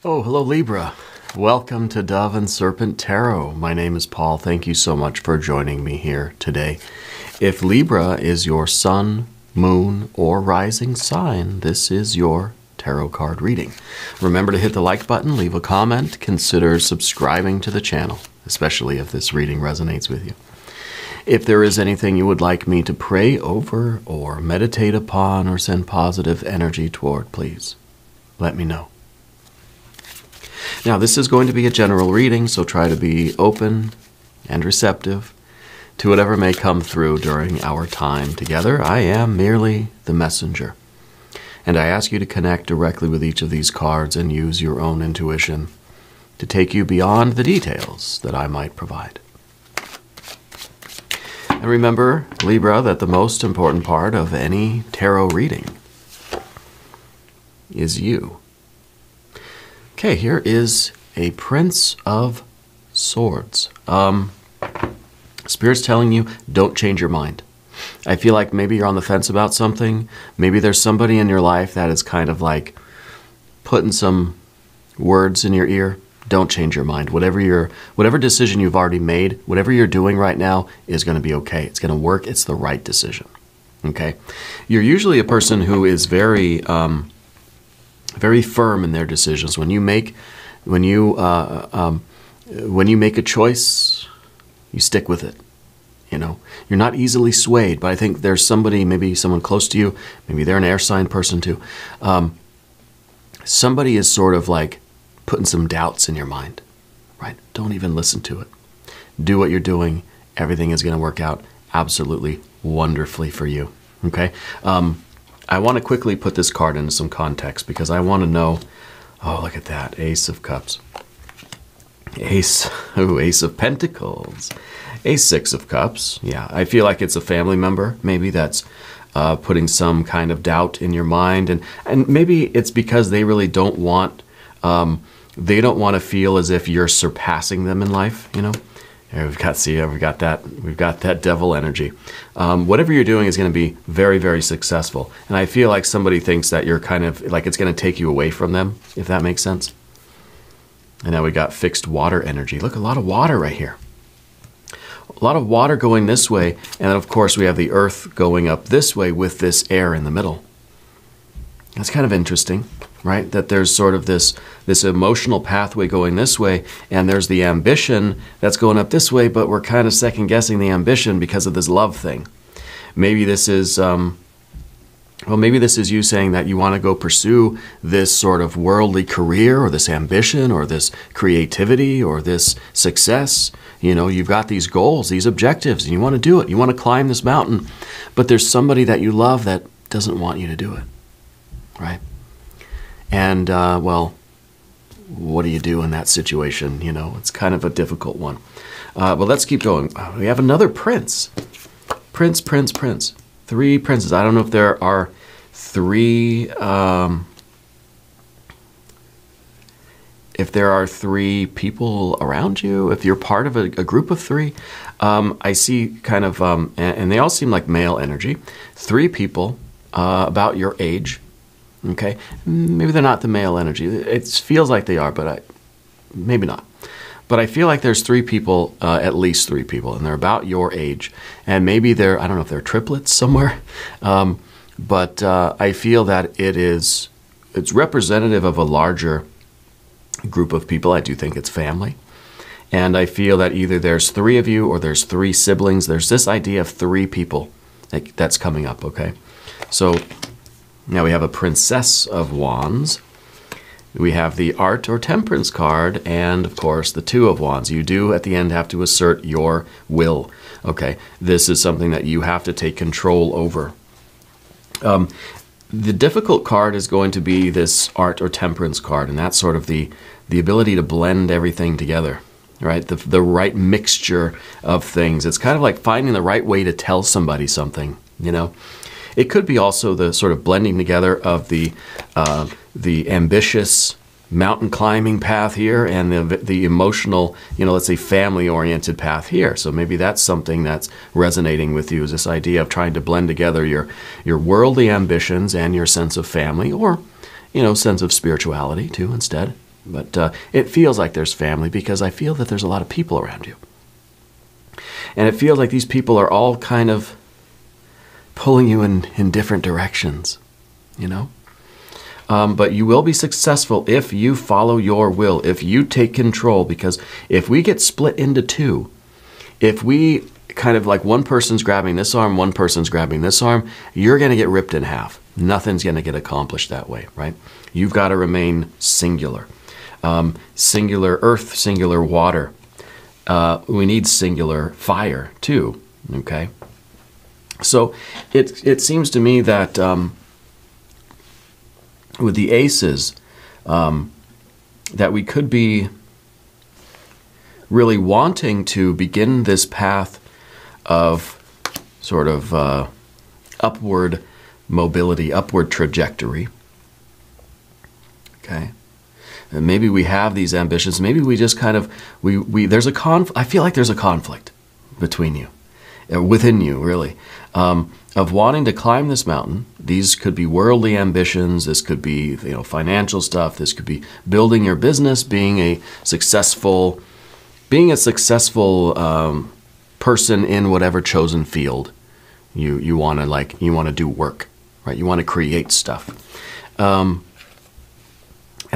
Oh, hello Libra. Welcome to Dove and Serpent Tarot. My name is Paul. Thank you so much for joining me here today. If Libra is your sun, moon, or rising sign, this is your tarot card reading. Remember to hit the like button, leave a comment, consider subscribing to the channel, especially if this reading resonates with you. If there is anything you would like me to pray over or meditate upon or send positive energy toward, please let me know. Now, this is going to be a general reading, so try to be open and receptive to whatever may come through during our time together. I am merely the messenger, and I ask you to connect directly with each of these cards and use your own intuition to take you beyond the details that I might provide. And remember, Libra, that the most important part of any tarot reading is you. Okay, here is a Prince of Swords. Spirit's telling you, don't change your mind. I feel like maybe you're on the fence about something. Maybe there's somebody in your life that is kind of like putting some words in your ear. Don't change your mind. Whatever decision you've already made, whatever you're doing right now is going to be okay. It's going to work. It's the right decision. Okay? You're usually a person who is very firm in their decisions. When you make a choice, you stick with it. You know, you're not easily swayed. But I think there's somebody, maybe someone close to you, maybe they're an air sign person too. Somebody is sort of like putting some doubts in your mind, right? Don't even listen to it. Do what you're doing. Everything is going to work out absolutely wonderfully for you. Okay. I want to quickly put this card into some context because I want to know, oh, look at that, Ace of Cups. Ace of Pentacles. A Six of Cups. Yeah, I feel like it's a family member, maybe that's putting some kind of doubt in your mind. And maybe it's because they really don't want, to feel as if you're surpassing them in life, you know? We've got that devil energy. Whatever you're doing is going to be very, very successful. And I feel like somebody thinks that you're kind of like it's going to take you away from them, if that makes sense. And now we got fixed water energy. Look, a lot of water right here. A lot of water going this way. And then, of course, we have the earth going up this way with this air in the middle. That's kind of interesting, right? That there's sort of this emotional pathway going this way, and there's the ambition that's going up this way, but we're kind of second guessing the ambition because of this love thing. Maybe this is, maybe this is you saying that you want to go pursue this sort of worldly career or this ambition or this creativity or this success. You know, you've got these goals, these objectives, and you want to do it. You want to climb this mountain, but there's somebody that you love that doesn't want you to do it, right? And, well, what do you do in that situation? You know, it's kind of a difficult one. But let's keep going. We have another prince. Prince. Three princes. I don't know if there are three, people around you, if you're part of a group of three. I see kind of, and they all seem like male energy. Three people about your age. Okay, maybe they're not the male energy. It feels like they are, but maybe not. But I feel like there's three people, at least three people, and they're about your age. And maybe they're, I don't know if they're triplets somewhere, but I feel that it's representative of a larger group of people. I do think it's family. And I feel that either there's three of you or there's three siblings. There's this idea of three people that's coming up, okay? So now we have a Princess of Wands. We have the Art or Temperance card, and of course the Two of Wands. You do at the end have to assert your will. Okay, this is something that you have to take control over. The difficult card is going to be this Art or Temperance card, and that's sort of the ability to blend everything together, right? The right mixture of things. It's kind of like finding the right way to tell somebody something, you know? It could be also the sort of blending together of the ambitious mountain climbing path here and the emotional, you know, let's say family-oriented path here. So maybe that's something that's resonating with you, is this idea of trying to blend together your worldly ambitions and your sense of family, or, you know, sense of spirituality too instead. But it feels like there's family because I feel that there's a lot of people around you. And it feels like these people are all kind of pulling you in different directions, you know? But you will be successful if you follow your will, if you take control, because if we get split into two, if we kind of like one person's grabbing this arm, one person's grabbing this arm, you're going to get ripped in half. Nothing's going to get accomplished that way, right? You've got to remain singular. Singular earth, singular water. We need singular fire too, okay? So it seems to me that with the aces, that we could be really wanting to begin this path of sort of upward mobility, upward trajectory. Okay. And maybe we have these ambitions. Maybe we just kind of, there's a I feel like there's a conflict between you, within you, really, of wanting to climb this mountain. These could be worldly ambitions. This could be, financial stuff. This could be building your business, being a successful person in whatever chosen field you want to do work, right? You want to create stuff. And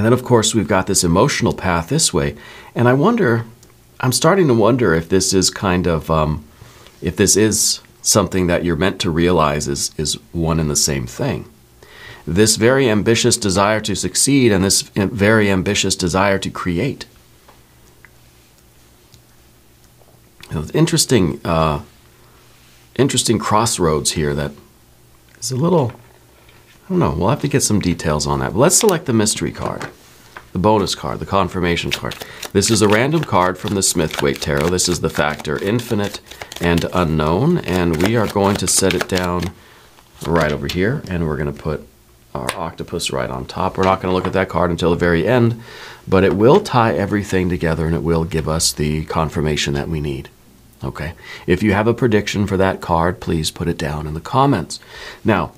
then, of course, we've got this emotional path this way. And I'm starting to wonder if this is kind of, if this is something that you're meant to realize is one and the same thing. This very ambitious desire to succeed and this very ambitious desire to create. Interesting crossroads here that is a little, I don't know, we'll have to get some details on that. But let's select the mystery card, the bonus card, the confirmation card. This is a random card from the Smith-Waite Tarot. This is the factor infinite and unknown, and we are going to set it down right over here, and we're going to put our octopus right on top. We're not going to look at that card until the very end, but it will tie everything together, and it will give us the confirmation that we need. Okay? If you have a prediction for that card, please put it down in the comments. Now,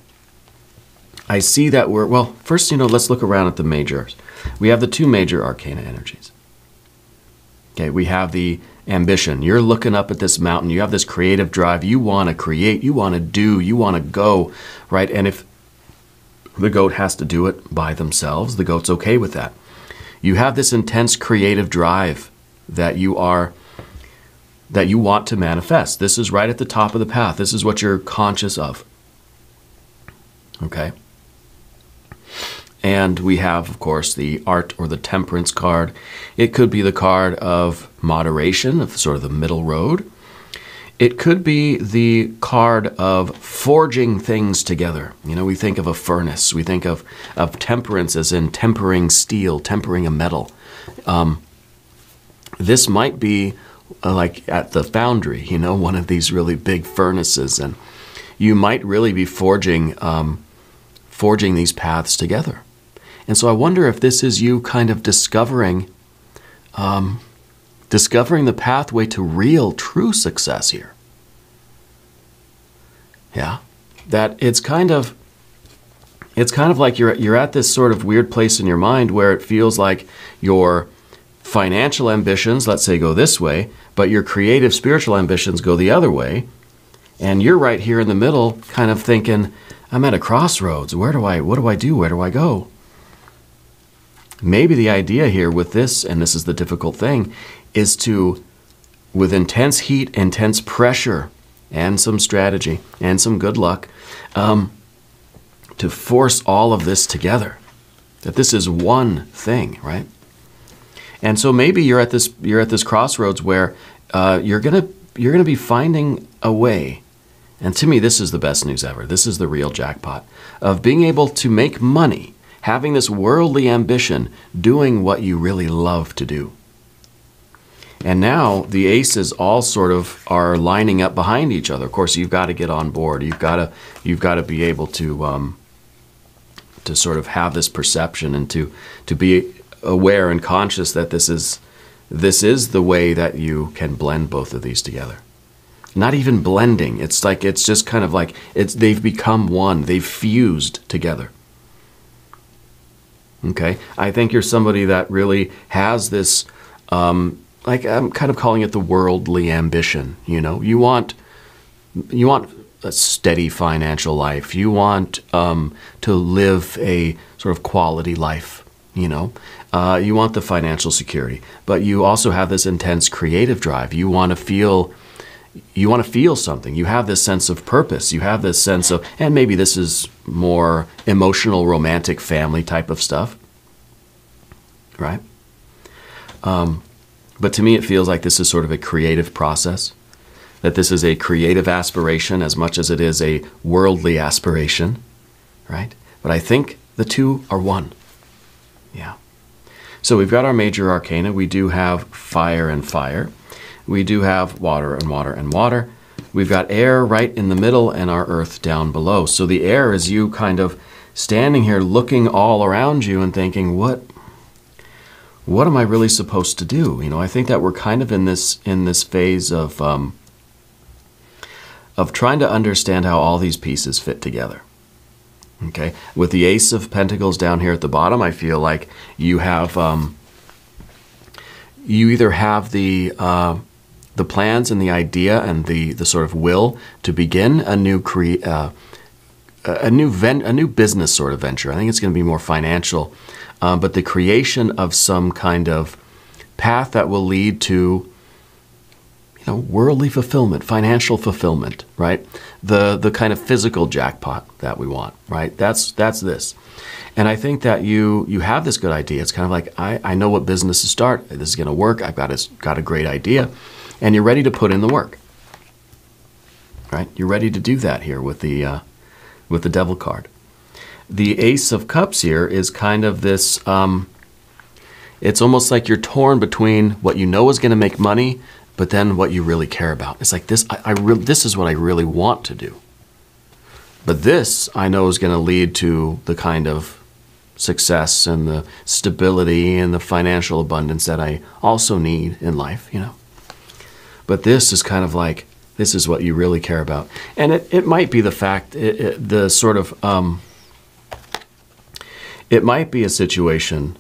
I see that first, let's look around at the majors. We have the two major arcana energies. Okay, we have the ambition. You're looking up at this mountain. You have this creative drive. You want to create. You want to do. You want to go, right? And if the goat has to do it by themselves, the goat's okay with that. You have this intense creative drive that you want to manifest. This is right at the top of the path. This is what you're conscious of. Okay? And we have, of course, the art or the temperance card. It could be the card of moderation, of sort of the middle road. It could be the card of forging things together. We think of a furnace. We think of temperance as in tempering steel, tempering a metal. This might be like at the foundry, one of these really big furnaces. And you might really be forging these paths together. And so I wonder if this is you kind of discovering the pathway to real, true success here. Yeah, that it's kind of like you're at this sort of weird place in your mind where it feels like your financial ambitions, let's say, go this way, but your creative, spiritual ambitions go the other way, and you're right here in the middle, kind of thinking, I'm at a crossroads. What do I do? Where do I go? Maybe the idea here with this, and this is the difficult thing, is to, with intense heat, intense pressure, and some strategy, and some good luck, to force all of this together. That this is one thing, right? And so maybe you're at this crossroads where you're gonna be finding a way. And to me, this is the best news ever. This is the real jackpot of being able to make money, having this worldly ambition, doing what you really love to do. And now the aces all sort of are lining up behind each other. Of course, you've got to get on board. You've got to be able to sort of have this perception and to be aware and conscious that this is the way that you can blend both of these together. Not even blending. It's just kind of like they've become one. They've fused together. Okay, I think you're somebody that really has this, like I'm kind of calling it the worldly ambition. You know, you want a steady financial life. You want to live a sort of quality life. You know, you want the financial security, but you also have this intense creative drive. You want to feel something. You have this sense of purpose. You have this sense of, and maybe this is more emotional, romantic, family type of stuff, right? But to me, it feels like this is sort of a creative process, that this is a creative aspiration as much as it is a worldly aspiration, right? But I think the two are one. Yeah. So we've got our major arcana. We do have fire and fire. We do have water and water and water. We've got air right in the middle and our earth down below. So the air is you kind of standing here looking all around you and thinking, what am I really supposed to do? You know, I think that we're kind of in this phase of trying to understand how all these pieces fit together. Okay, with the Ace of Pentacles down here at the bottom, I feel like you have you either have the plans and the idea and the sort of will to begin a new business sort of venture. I think it's going to be more financial, but the creation of some kind of path that will lead to, you know, worldly fulfillment, financial fulfillment, right? The kind of physical jackpot that we want, right? That's this. And I think that you have this good idea. It's kind of like, I know what business to start. This is going to work. I've got a great idea. And you're ready to put in the work, right? You're ready to do that here with the Devil card. The Ace of Cups here is kind of this, it's almost like you're torn between what you know is going to make money, but then what you really care about. It's like this, this is what I really want to do. But this I know is going to lead to the kind of success and the stability and the financial abundance that I also need in life, you know. But this is kind of like, this is what you really care about. And it might be the fact, it might be a situation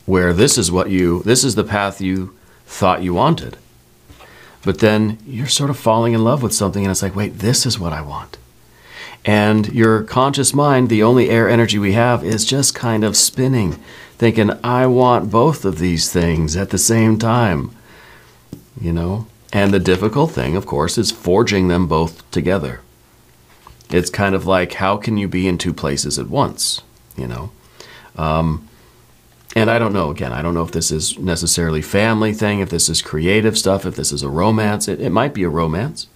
where this is the path you thought you wanted. But then you're sort of falling in love with something and it's like, wait, this is what I want. And your conscious mind, the only air energy we have, is just kind of spinning, thinking, I want both of these things at the same time. You know? And the difficult thing, of course, is forging them both together. It's kind of like, how can you be in two places at once? You know? And I don't know, again, I don't know if this is necessarily family thing, if this is creative stuff, if this is a romance. It might be a romance.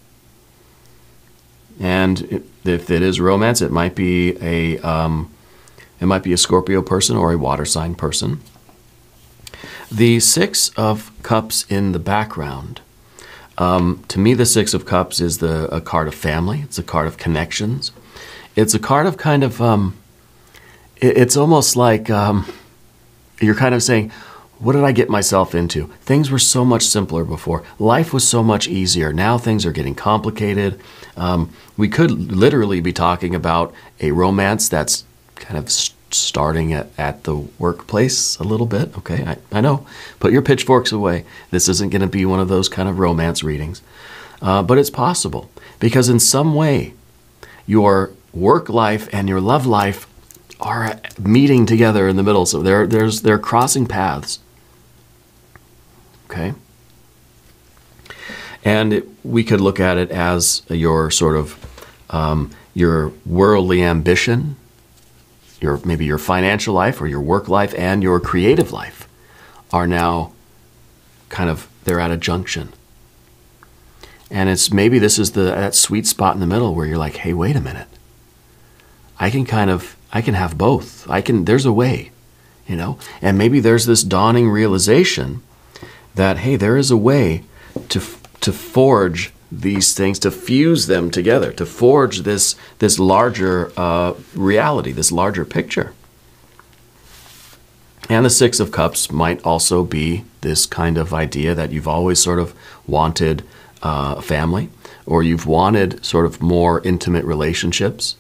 And if it is romance, it might be a Scorpio person or a water sign person. The Six of Cups in the background. To me, the Six of Cups is a card of family. It's a card of connections. It's a card of kind of, it's almost like you're kind of saying, what did I get myself into? Things were so much simpler before. Life was so much easier. Now things are getting complicated. We could literally be talking about a romance that's kind of starting at the workplace a little bit. Okay, I know. Put your pitchforks away. This isn't going to be one of those kind of romance readings. But it's possible because in some way your work life and your love life are meeting together in the middle. So they're crossing paths. Okay? And we could look at it as your sort of your worldly ambition, maybe your financial life or your work life and your creative life are now kind of, they're at a junction. And it's maybe this is that sweet spot in the middle where you're like, hey, wait a minute. I can have both. There's a way, you know? And maybe there's this dawning realization that, hey, there is a way to forge these things, to fuse them together, to forge this larger reality, this larger picture. And the Six of Cups might also be this kind of idea that you've always sort of wanted a family, or you've wanted sort of more intimate relationships.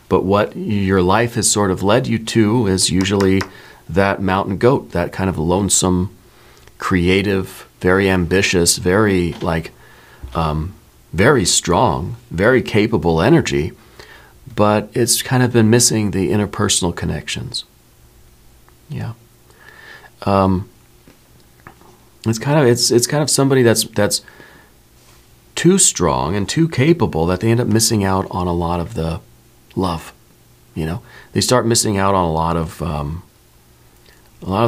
But what your life has sort of led you to is usually that mountain goat, that kind of lonesome, creative, very ambitious, very very strong, very capable energy, but it's kind of been missing the interpersonal connections. Yeah. It's kind of somebody that's too strong and too capable that they end up missing out on a lot of the love. They start missing out on a lot of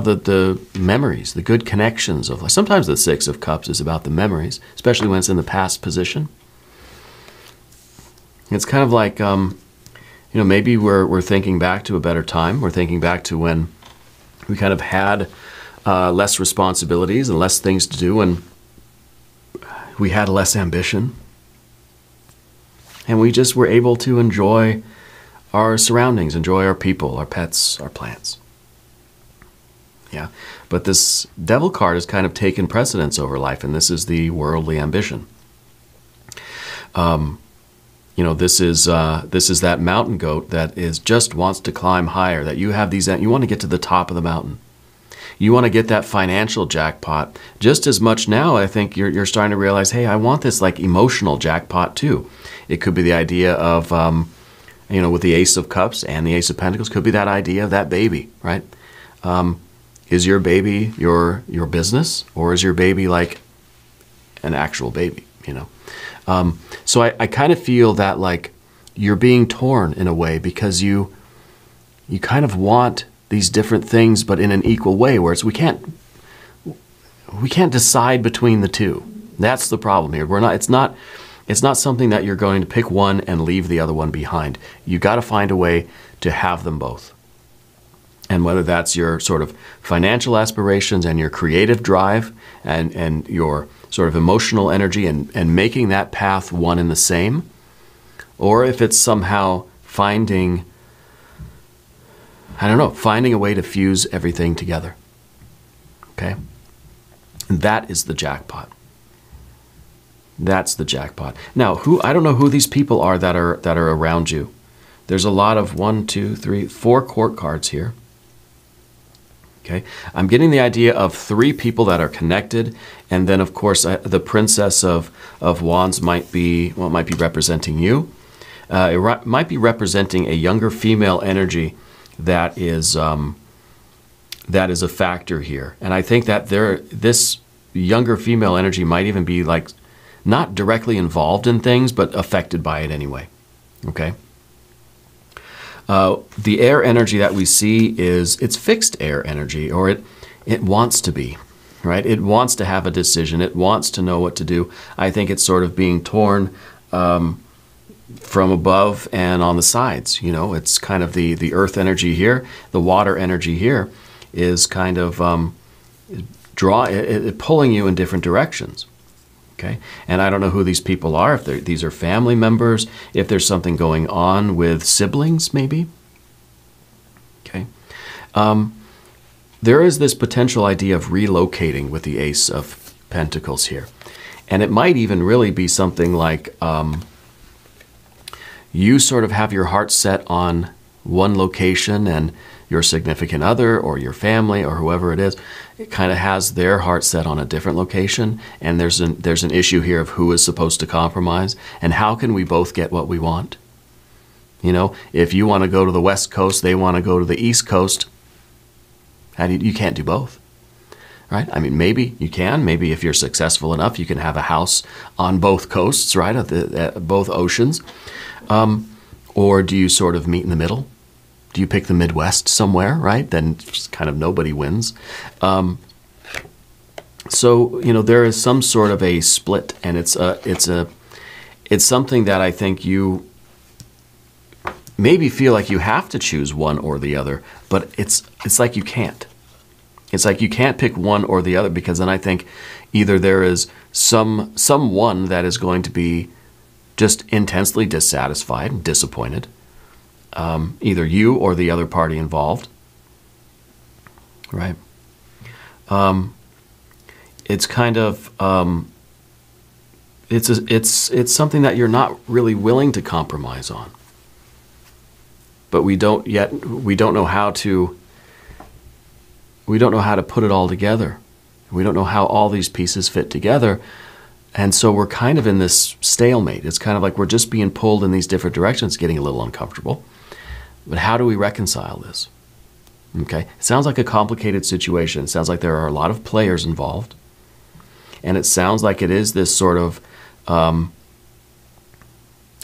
the memories, the good connections of life. Sometimes the Six of Cups is about the memories, especially when it's in the past position. It's kind of like, maybe we're thinking back to a better time. We're thinking back to when we kind of had less responsibilities and less things to do, and we had less ambition. And we just were able to enjoy our surroundings, enjoy our people, our pets, our plants. Yeah, but this Devil card has kind of taken precedence over life, and this is the worldly ambition. This is that mountain goat that just wants to climb higher. That you have you want to get to the top of the mountain. You want to get that financial jackpot just as much now. I think you're starting to realize, hey, I want this like emotional jackpot too. It could be the idea of, with the Ace of Cups and the Ace of Pentacles, could be that idea of that baby, right? Is your baby your business, or is your baby like an actual baby? So I kind of feel that like you're being torn in a way because you kind of want these different things, but in an equal way, where we can't decide between the two. That's the problem here. It's not something that you're going to pick one and leave the other one behind. You got to find a way to have them both. And whether that's your sort of financial aspirations and your creative drive and your sort of emotional energy and making that path one and the same, or if it's somehow finding a way to fuse everything together. Okay? That is the jackpot. That's the jackpot. Now, I don't know who these people are that are around you. There's a lot of 1, 2, 3, 4 court cards here. Okay? I'm getting the idea of 3 people that are connected, and then of course the Princess of Wands might be representing you. It might be representing a younger female energy that is a factor here. And I think that this younger female energy might even be like not directly involved in things, but affected by it anyway. Okay? The air energy that we see it's fixed air energy, or it wants to be, right? It wants to have a decision. It wants to know what to do. I think it's sort of being torn from above and on the sides. It's kind of the earth energy here. The water energy here is kind of pulling you in different directions. Okay, and I don't know who these people are, if these are family members, if there's something going on with siblings, maybe. Okay. There is this potential idea of relocating with the Ace of Pentacles here. And it might even really be something like you sort of have your heart set on one location, and your significant other or your family or whoever it is, it kind of has their heart set on a different location, and there's an issue here of who is supposed to compromise and how can we both get what we want. If you want to go to the West Coast, they want to go to the East Coast. You can't do both, right? I mean, maybe you can. Maybe if you're successful enough, you can have a house on both coasts, right, at both oceans. Or do you sort of meet in the middle? Do you pick the Midwest somewhere, right? Then just kind of nobody wins. So there is some sort of a split, and it's something that I think you maybe feel like you have to choose one or the other, but it's like you can't. It's like you can't pick one or the other, because then I think either there is someone that is going to be just intensely dissatisfied and disappointed, either you or the other party involved, right? It's kind of it's something that you're not really willing to compromise on. but we don't know how to put it all together. We don't know how all these pieces fit together. And so we're kind of in this stalemate. It's kind of like we're just being pulled in these different directions, getting a little uncomfortable. But how do we reconcile this? Okay, it sounds like a complicated situation. It sounds like there are a lot of players involved. And it sounds like it is this sort of,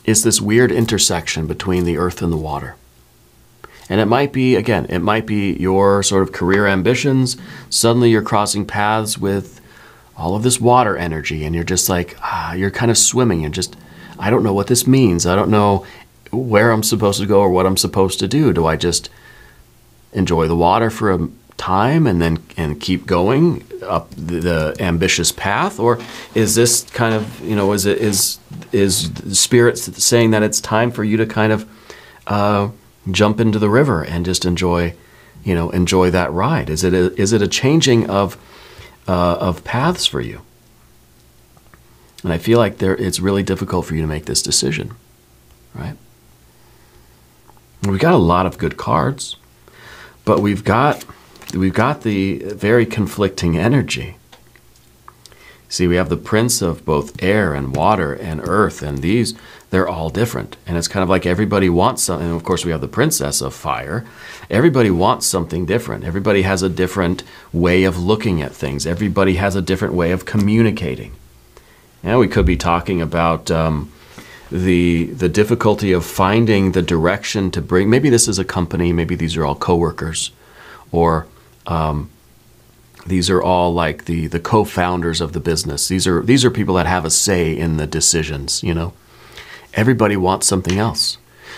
it's this weird intersection between the earth and the water. And it might be, again, it might be your sort of career ambitions. Suddenly you're crossing paths with all of this water energy, and you're just like, you're kind of swimming and just, I don't know what this means. I don't know where I'm supposed to go or what I'm supposed to do. Do I just enjoy the water for a time and keep going up the ambitious path? Or is this kind of, is Spirit saying that it's time for you to kind of jump into the river and just enjoy that ride? Is it a changing of paths for you? And I feel like it's really difficult for you to make this decision, right? We've got a lot of good cards, but we've got the very conflicting energy. See, we have the prince of both air and water and earth, and they're all different. And it's kind of like everybody wants something. And of course, we have the princess of fire. Everybody wants something different. Everybody has a different way of looking at things. Everybody has a different way of communicating. Now, we could be talking about the difficulty of finding the direction to bring. Maybe this is a company. Maybe these are all coworkers, or these are all like the co-founders of the business. These are people that have a say in the decisions. Everybody wants something else.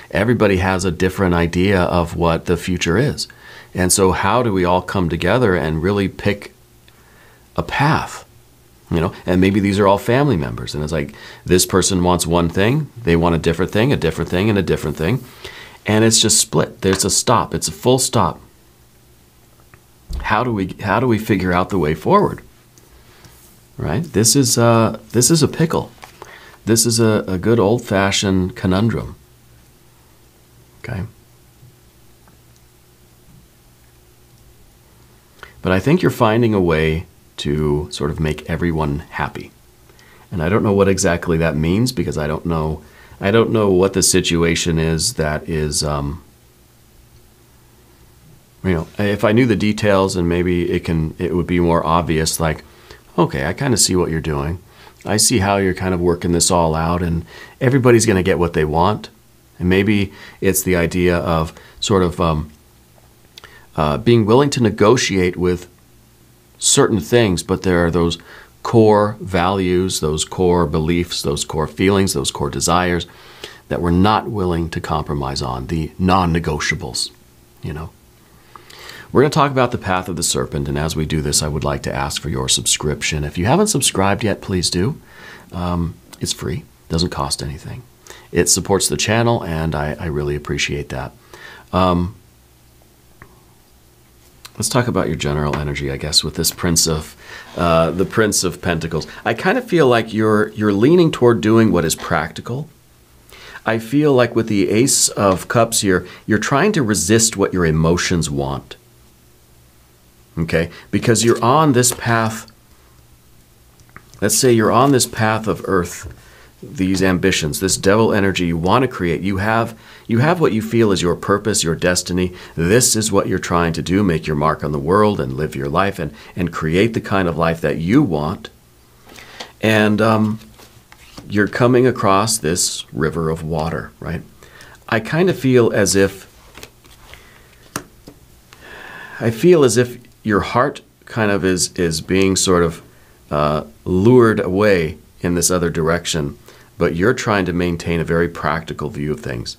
Everybody has a different idea of what the future is. And so how do we all come together and really pick a path? And maybe these are all family members. And it's like, this person wants one thing, they want a different thing, and a different thing. And it's just split. There's a stop. It's a full stop. How do we figure out the way forward? Right? This is a pickle. This is a good old-fashioned conundrum. Okay? But I think you're finding a way to sort of make everyone happy. And I don't know what exactly that means, because I don't know what the situation is that is, if I knew the details, and maybe it would be more obvious, like, okay, I kind of see what you're doing. I see how you're kind of working this all out, and everybody's going to get what they want. And maybe it's the idea of sort of being willing to negotiate with certain things, but there are those core values, those core beliefs, those core feelings, those core desires that we're not willing to compromise on, the non-negotiables, We're going to talk about the path of the serpent, and as we do this, I would like to ask for your subscription. If you haven't subscribed yet, please do. It's free. Doesn't cost anything. It supports the channel, and I really appreciate that. Let's talk about your general energy, I guess, with this the Prince of Pentacles. I kind of feel like you're leaning toward doing what is practical. I feel like with the Ace of Cups here, you're trying to resist what your emotions want. Okay? Because you're on this path. Let's say you're on this path of earth, these ambitions, this devil energy you want to create. You have what you feel is your purpose, your destiny. This is what you're trying to do, make your mark on the world and live your life and create the kind of life that you want. And you're coming across this river of water, right? I kind of feel as if your heart kind of is being sort of lured away in this other direction, but you're trying to maintain a very practical view of things,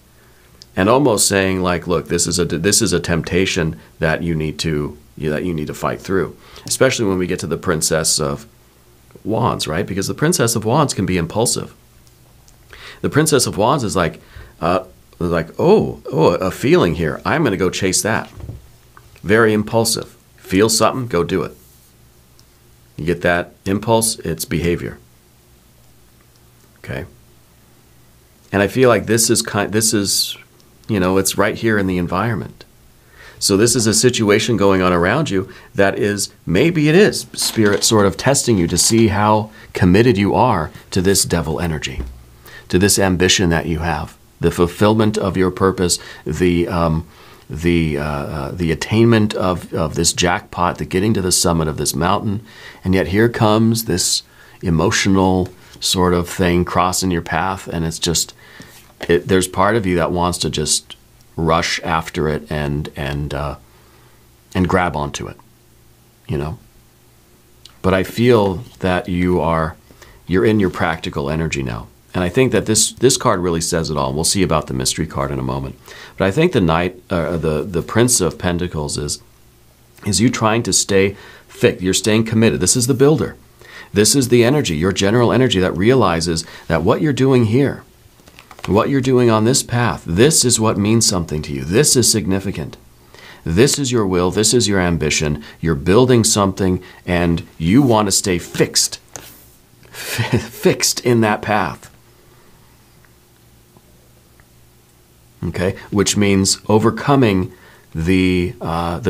and almost saying like, look, this is a temptation that you need to fight through, especially when we get to the Princess of Wands, right? Because the Princess of Wands can be impulsive. The Princess of Wands is like, a feeling here. I'm going to go chase that. Very impulsive. Feel something, go do it. You get that impulse, it's behavior. Okay. And I feel like this is You know, it's right here in the environment. So this is a situation going on around you that is, maybe it is Spirit sort of testing you to see how committed you are to this devil energy, to this ambition that you have, the fulfillment of your purpose, the attainment of this jackpot, the getting to the summit of this mountain. And yet here comes this emotional sort of thing crossing your path, and it's just, there's part of you that wants to just rush after it and grab onto it, you know. But I feel that you're in your practical energy now. And I think that this card really says it all. And we'll see about the mystery card in a moment. But I think the Knight, the Prince of Pentacles is you trying to stay fixed. You're staying committed. This is the builder. This is the energy, your general energy that realizes that what you're doing here, what you're doing on this path, this is what means something to you. This is significant. This is your will. This is your ambition. You're building something, and you want to stay fixed in that path. Okay, which means overcoming the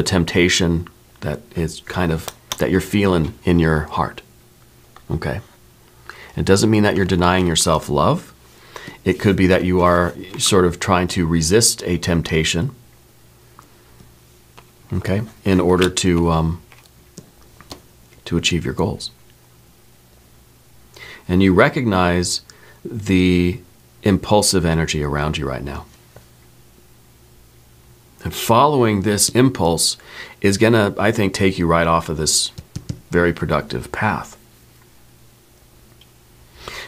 temptation that is kind of that you're feeling in your heart. Okay, it doesn't mean that you're denying yourself love. It could be that you are sort of trying to resist a temptation, okay, in order to achieve your goals. And you recognize the impulsive energy around you right now. And following this impulse is going to, I think, take you right off of this very productive path.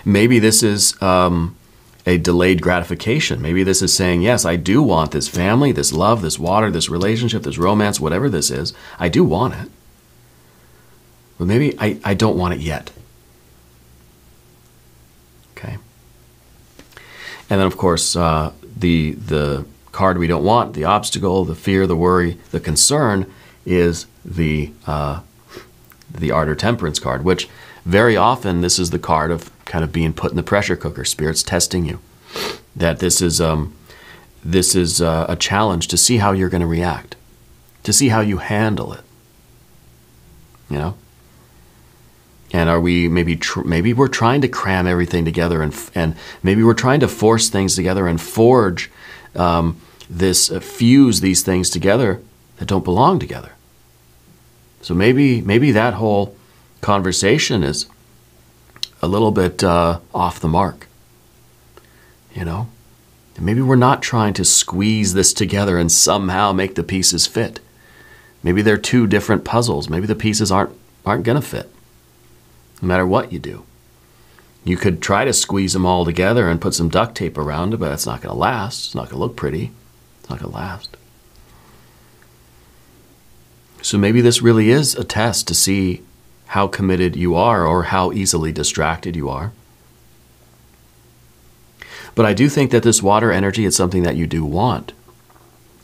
Maybe this is a delayed gratification. Maybe this is saying, yes, I do want this family, this love, this water, this relationship, this romance, whatever this is. I do want it. But maybe I don't want it yet. Okay. And then, of course, the card we don't want, the obstacle, the fear, the worry, the concern is the Art or Temperance card, which very often this is the card of kind of being put in the pressure cooker. Spirit's testing you. That this is a challenge to see how you're going to react, to see how you handle it. You know. And are we maybe we're trying to cram everything together and maybe we're trying to force things together and forge fuse these things together that don't belong together. So maybe that whole conversation is a little bit off the mark, you know? And maybe we're not trying to squeeze this together and somehow make the pieces fit. Maybe they're two different puzzles. Maybe the pieces aren't going to fit, no matter what you do. You could try to squeeze them all together and put some duct tape around it, but that's not going to last. It's not going to look pretty. It's not going to last. So maybe this really is a test to see how committed you are or how easily distracted you are. But I do think that this water energy is something that you do want.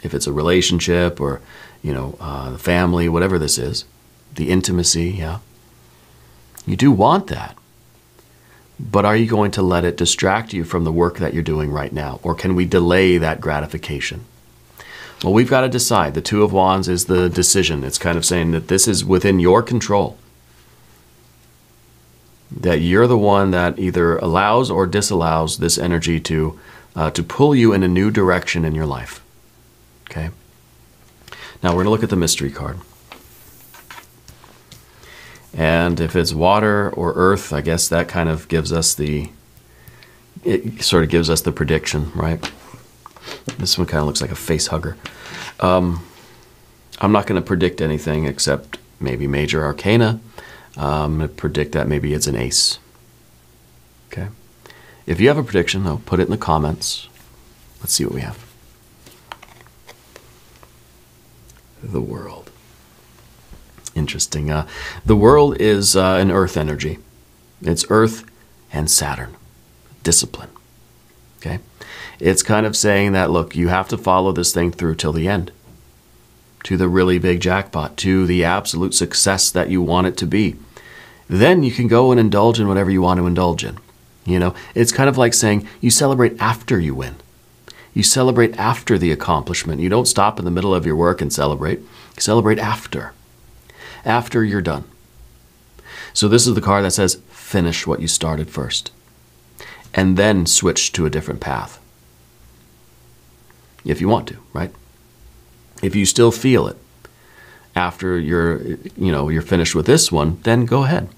If it's a relationship or, you know, the family, whatever this is, the intimacy, yeah. You do want that. But are you going to let it distract you from the work that you're doing right now? Or can we delay that gratification? Well, we've got to decide. The Two of Wands is the decision. It's kind of saying that this is within your control. That you're the one that either allows or disallows this energy to pull you in a new direction in your life. Okay? Now we're going to look at the mystery card. And if it's water or earth, I guess that kind of gives us it sort of gives us the prediction, right? This one kind of looks like a face hugger. I'm not going to predict anything except maybe major arcana. I'm going to predict that maybe it's an ace. Okay. If you have a prediction, though, put it in the comments. Let's see what we have. The World. Interesting. The World is an earth energy. It's earth and Saturn. Discipline. Okay. It's kind of saying that, look, you have to follow this thing through till the end. To the really big jackpot. To the absolute success that you want it to be. Then you can go and indulge in whatever you want to indulge in. You know, it's kind of like saying you celebrate after you win. You celebrate after the accomplishment. You don't stop in the middle of your work and celebrate. You celebrate after you're done. So this is the card that says, finish what you started first, and then switch to a different path. If you want to, right? If you still feel it after you're finished with this one, then go ahead.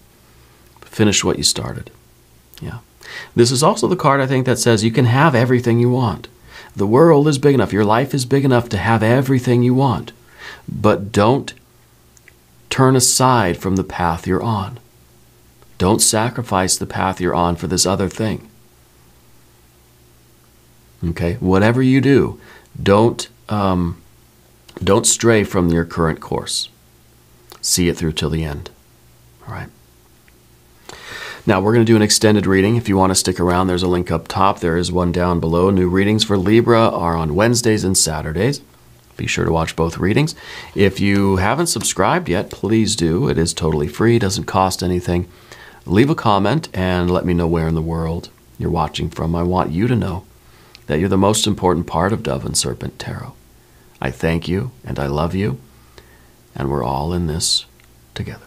Finish what you started. Yeah. This is also the card, I think, that says you can have everything you want. The world is big enough. Your life is big enough to have everything you want. But don't turn aside from the path you're on. Don't sacrifice the path you're on for this other thing. Okay? Whatever you do, don't stray from your current course. See it through till the end. All right? Now, we're going to do an extended reading. If you want to stick around, there's a link up top. There is one down below. New readings for Libra are on Wednesdays and Saturdays. Be sure to watch both readings. If you haven't subscribed yet, please do. It is totally free. Doesn't cost anything. Leave a comment and let me know where in the world you're watching from. I want you to know that you're the most important part of Dove and Serpent Tarot. I thank you and I love you, and we're all in this together.